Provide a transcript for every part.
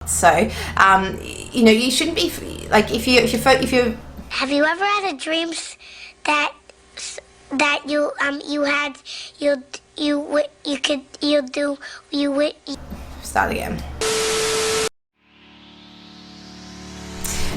So, you shouldn't be like if you. Have you ever had a dream that Start again.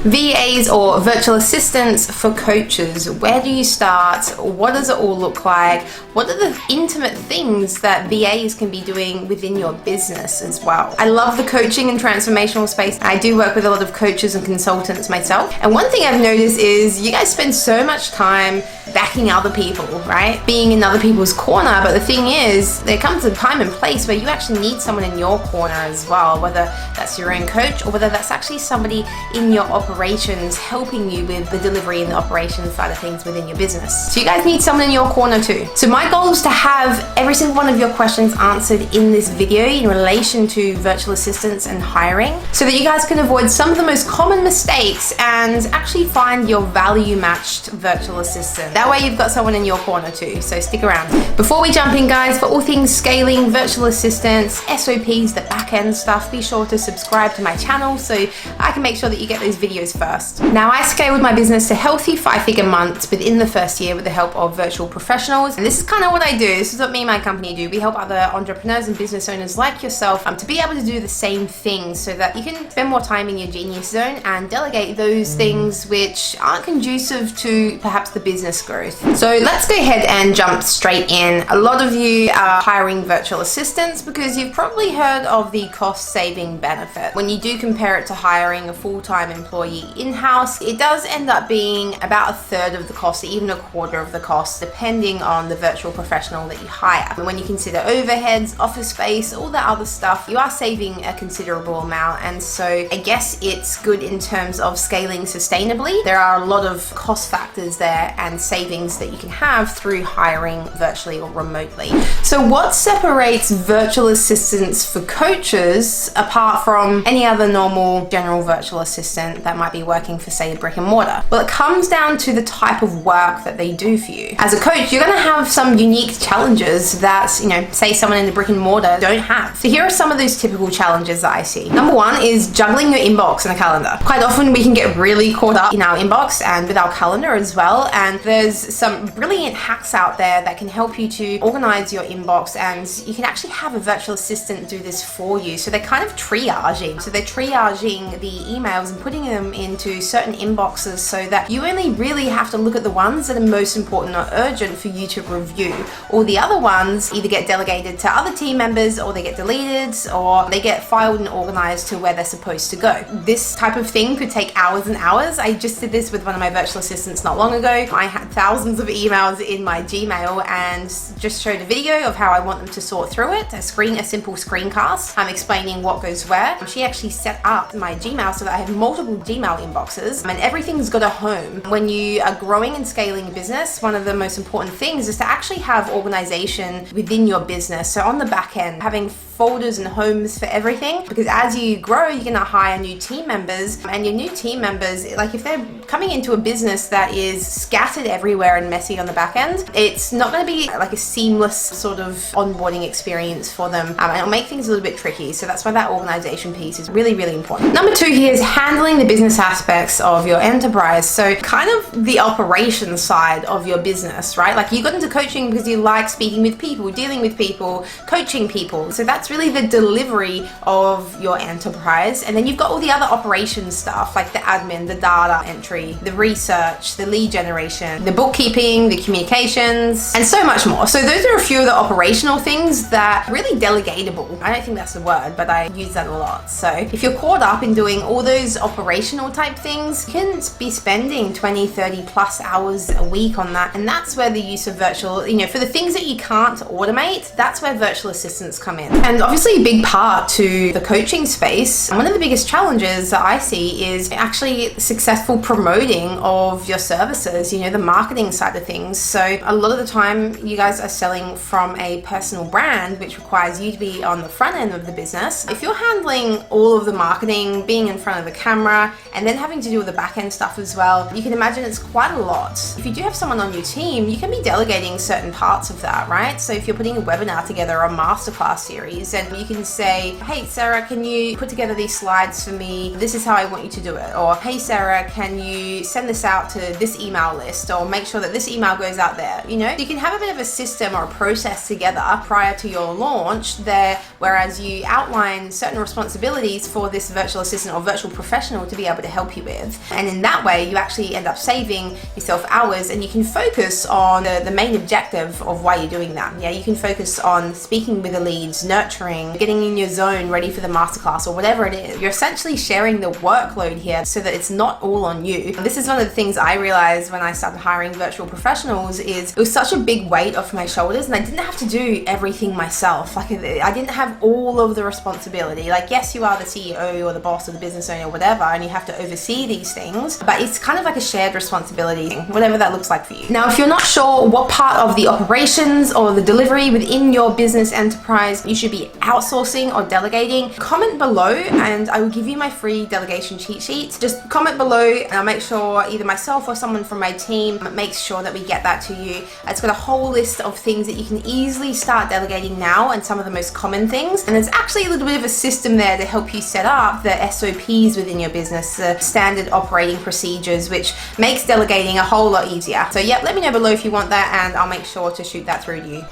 VAs or virtual assistants for coaches. Where do you start? What does it all look like? What are the intimate things that VAs can be doing within your business as well? I love the coaching and transformational space. I do work with a lot of coaches and consultants myself. And one thing I've noticed is you guys spend so much time backing other people, right? Being in other people's corner. But the thing is, there comes a time and place where you actually need someone in your corner as well, whether that's your own coach or whether that's actually somebody in your operations helping you with the delivery and the operations side of things within your business. So you guys need someone in your corner too. So my goal is to have every single one of your questions answered in this video in relation to virtual assistants and hiring, so that you guys can avoid some of the most common mistakes and actually find your value matched virtual assistant. That way you've got someone in your corner too, so stick around. Before we jump in, guys, for all things scaling, virtual assistants, SOPs, the back end stuff, be sure to subscribe to my channel so I can make sure that you get those videos first. Now, I scaled my business to healthy 5-figure months within the first year with the help of virtual professionals. And this is kind of what I do. This is what me and my company do. We help other entrepreneurs and business owners like yourself to be able to do the same things so that you can spend more time in your genius zone and delegate those things which aren't conducive to perhaps the business growth. So let's go ahead and jump straight in. A lot of you are hiring virtual assistants because you've probably heard of the cost saving benefit. When you do compare it to hiring a full-time employee in-house, it does end up being about 1/3 of the cost, even 1/4 of the cost, depending on the virtual professional that you hire. And when you consider overheads, office space, all that other stuff, you are saving a considerable amount. And so I guess it's good in terms of scaling sustainably. There are a lot of cost factors there and savings that you can have through hiring virtually or remotely. So what separates virtual assistants for coaches apart from any other normal general virtual assistant that might be working for, say, a brick and mortar? Well, it comes down to the type of work that they do for you. As a coach, you're going to have some unique challenges that, say someone in the brick and mortar don't have. So here are some of those typical challenges that I see. Number one is juggling your inbox and a calendar. Quite often we can get really caught up in our inbox and with our calendar as well. And there's some brilliant hacks out there that can help you to organize your inbox, and you can actually have a virtual assistant do this for you. So they're kind of triaging. So they're triaging the emails and putting them into certain inboxes so that you only really have to look at the ones that are most important or urgent for you to review. All the other ones either get delegated to other team members, or they get deleted, or they get filed and organized to where they're supposed to go. This type of thing could take hours and hours. I just did this with one of my virtual assistants not long ago. I had thousands of emails in my Gmail and just showed a video of how I want them to sort through it, a simple screencast. I'm explaining what goes where. She actually set up my Gmail so that I have multiple Gmail inboxes, and everything's got a home. When you are growing and scaling a business, one of the most important things is to actually have organization within your business. So on the back end, having folders and homes for everything, because as you grow, you're going to hire new team members, and your new team members, like if they're coming into a business that is scattered everywhere and messy on the back end, it's not going to be like a seamless sort of onboarding experience for them, and it'll make things a little bit tricky. So that's why that organization piece is really, really important. Number two here is handling the business aspects of your enterprise. So kind of the operations side of your business, right? Like you got into coaching because you like speaking with people, dealing with people, coaching people. So that's really the delivery of your enterprise. And then you've got all the other operations stuff like the admin, the data entry, the research, the lead generation, the bookkeeping, the communications, and so much more. So those are a few of the operational things that are really delegatable. I don't think that's the word, but I use that a lot. So if you're caught up in doing all those operational type things, you can be spending 20, 30 plus hours a week on that. And that's where the use of virtual, for the things that you can't automate, that's where virtual assistants come in. And obviously a big part to the coaching space, one of the biggest challenges that I see is actually successful promoting of your services, the marketing side of things. So a lot of the time you guys are selling from a personal brand, which requires you to be on the front end of the business. If you're handling all of the marketing, being in front of the camera, and then having to do all the back end stuff as well, you can imagine it's quite a lot. If you do have someone on your team, you can be delegating certain parts of that, right? So if you're putting a webinar together or a masterclass series, things, and you can say, hey Sarah, can you put together these slides for me? This is how I want you to do it. Or hey Sarah, can you send this out to this email list, or make sure that this email goes out there? You know, you can have a bit of a system or a process together prior to your launch there, whereas you outline certain responsibilities for this virtual assistant or virtual professional to be able to help you with. And in that way, you actually end up saving yourself hours, and you can focus on the main objective of why you're doing that. Yeah, you can focus on speaking with the leads, nurturing, getting in your zone, ready for the masterclass or whatever it is. You're essentially sharing the workload here so that it's not all on you. This is one of the things I realized when I started hiring virtual professionals, is it was such a big weight off my shoulders, and I didn't have to do everything myself. Like, I didn't have all of the responsibility. Like, yes, you are the CEO or the boss or the business owner or whatever, and you have to oversee these things, but it's kind of like a shared responsibility, whatever that looks like for you. Now, if you're not sure what part of the operations or the delivery within your business enterprise you should be outsourcing or delegating, comment below and I will give you my free delegation cheat sheet. Just comment below and I'll make sure either myself or someone from my team makes sure that we get that to you. It's got a whole list of things that you can easily start delegating now, and some of the most common things. And there's actually a little bit of a system there to help you set up the SOPs within your business, the standard operating procedures, which makes delegating a whole lot easier. So yeah, let me know below if you want that, and I'll make sure to shoot that through to you.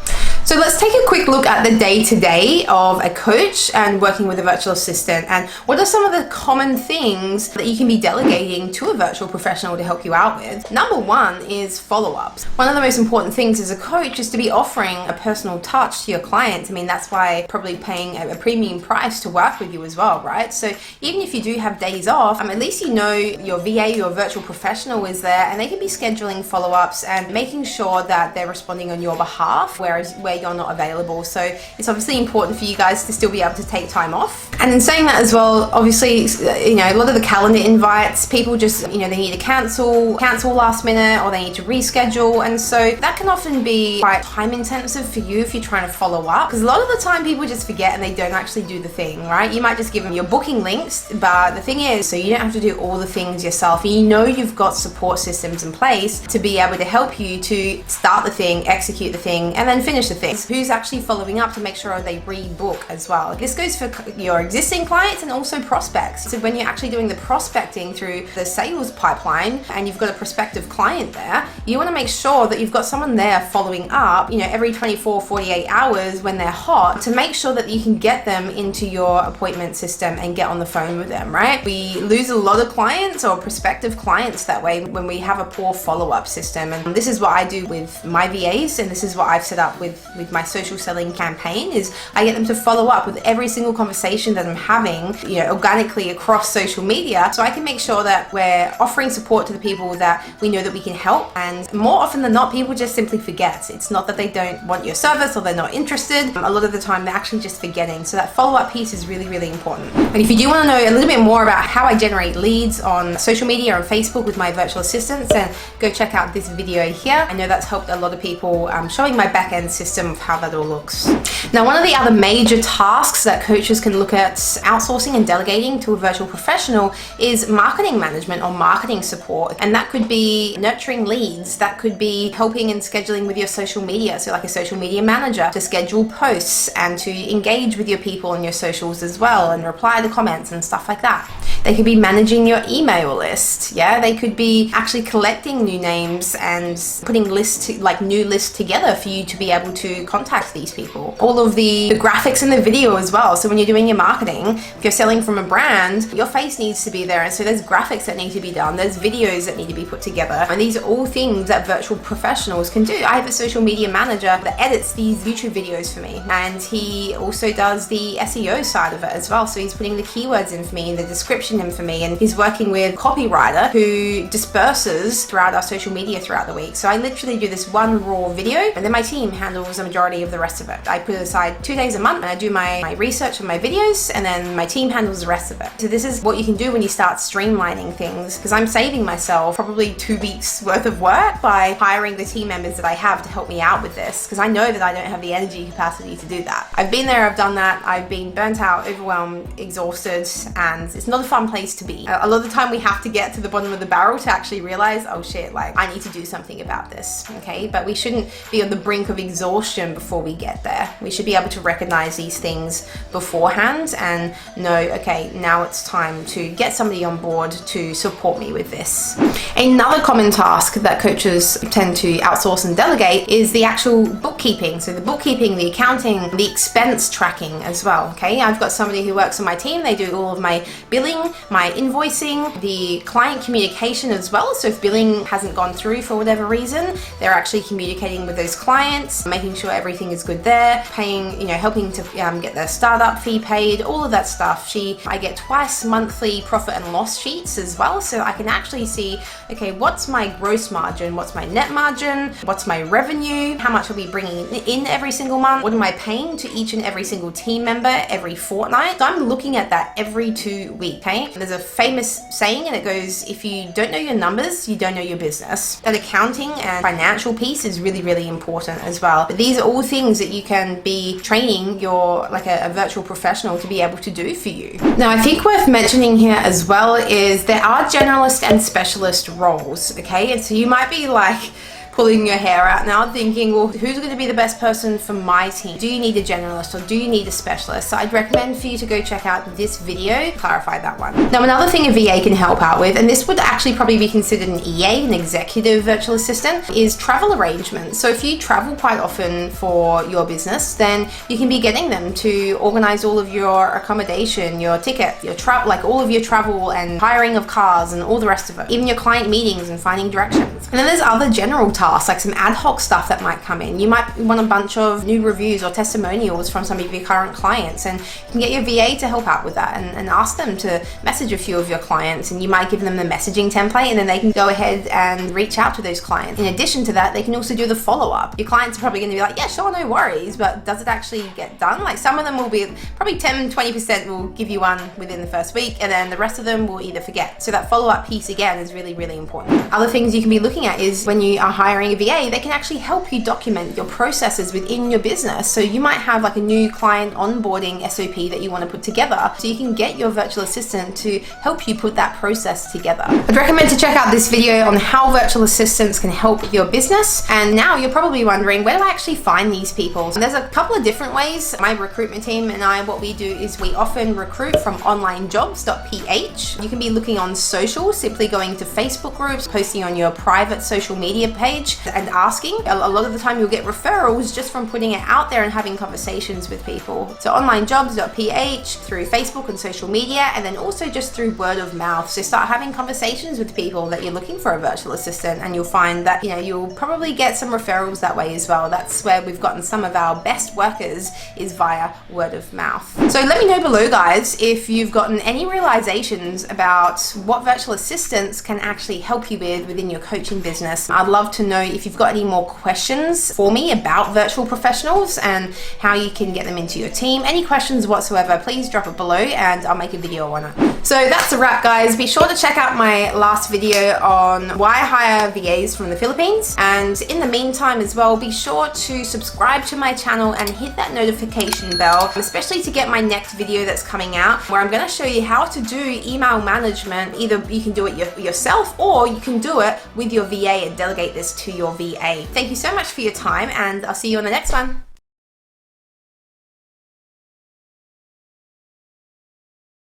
So let's take a quick look at the day-to-day of a coach and working with a virtual assistant, and what are some of the common things that you can be delegating to a virtual professional to help you out with. Number one is follow-ups. One of the most important things as a coach is to be offering a personal touch to your clients. I mean, that's why probably paying a premium price to work with you as well, right? So even if you do have days off, at least you know your VA, your virtual professional is there, and they can be scheduling follow-ups and making sure that they're responding on your behalf, where you're not available. So it's obviously important for you guys to still be able to take time off. And in saying that as well, obviously, you know, a lot of the calendar invites, people just, you know, they need to cancel last minute, or they need to reschedule. And so that can often be quite time intensive for you if you're trying to follow up, because a lot of the time people just forget and they don't actually do the thing, right? You might just give them your booking links, but the thing is, so you don't have to do all the things yourself. And you know you've got support systems in place to be able to help you to start the thing, execute the thing, and then finish the thing. Who's actually following up to make sure they rebook as well. This goes for your existing clients and also prospects. So when you're actually doing the prospecting through the sales pipeline and you've got a prospective client there, you want to make sure that you've got someone there following up, you know, every 24, 48 hours when they're hot, to make sure that you can get them into your appointment system and get on the phone with them, right? We lose a lot of clients or prospective clients that way when we have a poor follow-up system. And this is what I do with my VAs, and this is what I've set up with my social selling campaign, is I get them to follow up with every single conversation that I'm having, you know, organically across social media, so I can make sure that we're offering support to the people that we know that we can help. And more often than not, people just simply forget. It's not that they don't want your service or they're not interested. A lot of the time they're actually just forgetting. So that follow-up piece is really, really important. And if you do want to know a little bit more about how I generate leads on social media or on Facebook with my virtual assistants, then go check out this video here. I know that's helped a lot of people, showing my back-end system of how that all looks. Now, one of the other major tasks that coaches can look at outsourcing and delegating to a virtual professional is marketing management or marketing support. And that could be nurturing leads, that could be helping and scheduling with your social media, so like a social media manager to schedule posts and to engage with your people on your socials as well and reply to comments and stuff like that. They could be managing your email list. Yeah, they could be actually collecting new names and putting new lists together for you to be able to contact these people. All of the graphics in the video as well. So when you're doing your marketing, if you're selling from a brand, your face needs to be there. And so there's graphics that need to be done. There's videos that need to be put together. And these are all things that virtual professionals can do. I have a social media manager that edits these YouTube videos for me. And he also does the SEO side of it as well. So he's putting the keywords in for me and the description in for me. And he's working with a copywriter who disperses throughout our social media throughout the week. So I literally do this one raw video, and then my team handles the majority of the rest of it. I put aside 2 days a month and I do my research and my videos, and then my team handles the rest of it. So this is what you can do when you start streamlining things, because I'm saving myself probably 2 weeks worth of work by hiring the team members that I have to help me out with this, because I know that I don't have the energy capacity to do that. I've been there, I've done that, I've been burnt out, overwhelmed, exhausted, and it's not a fun fun place to be. A lot of the time we have to get to the bottom of the barrel to actually realize, oh shit, like I need to do something about this, okay? But we shouldn't be on the brink of exhaustion before we get there. We should be able to recognize these things beforehand and know, okay, now it's time to get somebody on board to support me with this. Another common task that coaches tend to outsource and delegate is the actual bookkeeping. So the bookkeeping, the accounting, the expense tracking as well, okay? I've got somebody who works on my team. They do all of my billing, my invoicing, the client communication as well. So if billing hasn't gone through for whatever reason, they're actually communicating with those clients, making sure everything is good there, paying, helping to get their startup fee paid, all of that stuff. I get twice monthly profit and loss sheets as well. So I can actually see, okay, what's my gross margin? What's my net margin? What's my revenue? How much are we bringing in every single month? What am I paying to each and every single team member every fortnight? So I'm looking at that every 2 weeks, okay? There's a famous saying and it goes, if you don't know your numbers, you don't know your business. That accounting and financial piece is really, really important as well. But these are all things that you can be training your, like a virtual professional to be able to do for you. Now, I think worth mentioning here as well is there are generalist and specialist roles, okay? And so you might be like, pulling your hair out now thinking, well, who's going to be the best person for my team? Do you need a generalist or do you need a specialist? So I'd recommend for you to go check out this video, clarify that one. Now, another thing a VA can help out with, and this would actually probably be considered an EA, an executive virtual assistant, is travel arrangements. So if you travel quite often for your business, then you can be getting them to organize all of your accommodation, your ticket, your travel, like all of your travel and hiring of cars and all the rest of it, even your client meetings and finding directions. And then there's other general tasks, like some ad hoc stuff that might come in. You might want a bunch of new reviews or testimonials from some of your current clients, and you can get your VA to help out with that and ask them to message a few of your clients, and you might give them the messaging template and then they can go ahead and reach out to those clients. In addition to that, they can also do the follow-up. Your clients are probably going to be like, yeah, sure, no worries, but does it actually get done? Like some of them will be probably 10-20% will give you one within the first week, and then the rest of them will either forget. So that follow-up piece again is really, really important. Other things you can be looking at is when you are hiring a VA, they can actually help you document your processes within your business. So you might have like a new client onboarding SOP that you want to put together, so you can get your virtual assistant to help you put that process together. I'd recommend to check out this video on how virtual assistants can help your business. And now you're probably wondering, where do I actually find these people? And there's a couple of different ways. My recruitment team and I, what we do is we often recruit from onlinejobs.ph. You can be looking on social, simply going to Facebook groups, posting on your private social media page and asking. A lot of the time you'll get referrals just from putting it out there and having conversations with people. So onlinejobs.ph, through Facebook and social media, and then also just through word of mouth. So start having conversations with people that you're looking for a virtual assistant, and you'll find that you'll probably get some referrals that way as well. That's where we've gotten some of our best workers, is via word of mouth. So let me know below, guys, if you've gotten any realizations about what virtual assistants can actually help you with within your coaching business. I'd love to know if you've got any more questions for me about virtual professionals and how you can get them into your team. Any questions whatsoever, please drop it below and I'll make a video on it. So that's a wrap, guys. Be sure to check out my last video on why I hire VAs from the Philippines. And in the meantime as well, be sure to subscribe to my channel and hit that notification bell, especially to get my next video that's coming out, where I'm going to show you how to do email management. Either you can do it yourself, or you can do it with your VA and delegate this to your VA. Thank you so much for your time, and I'll see you on the next one.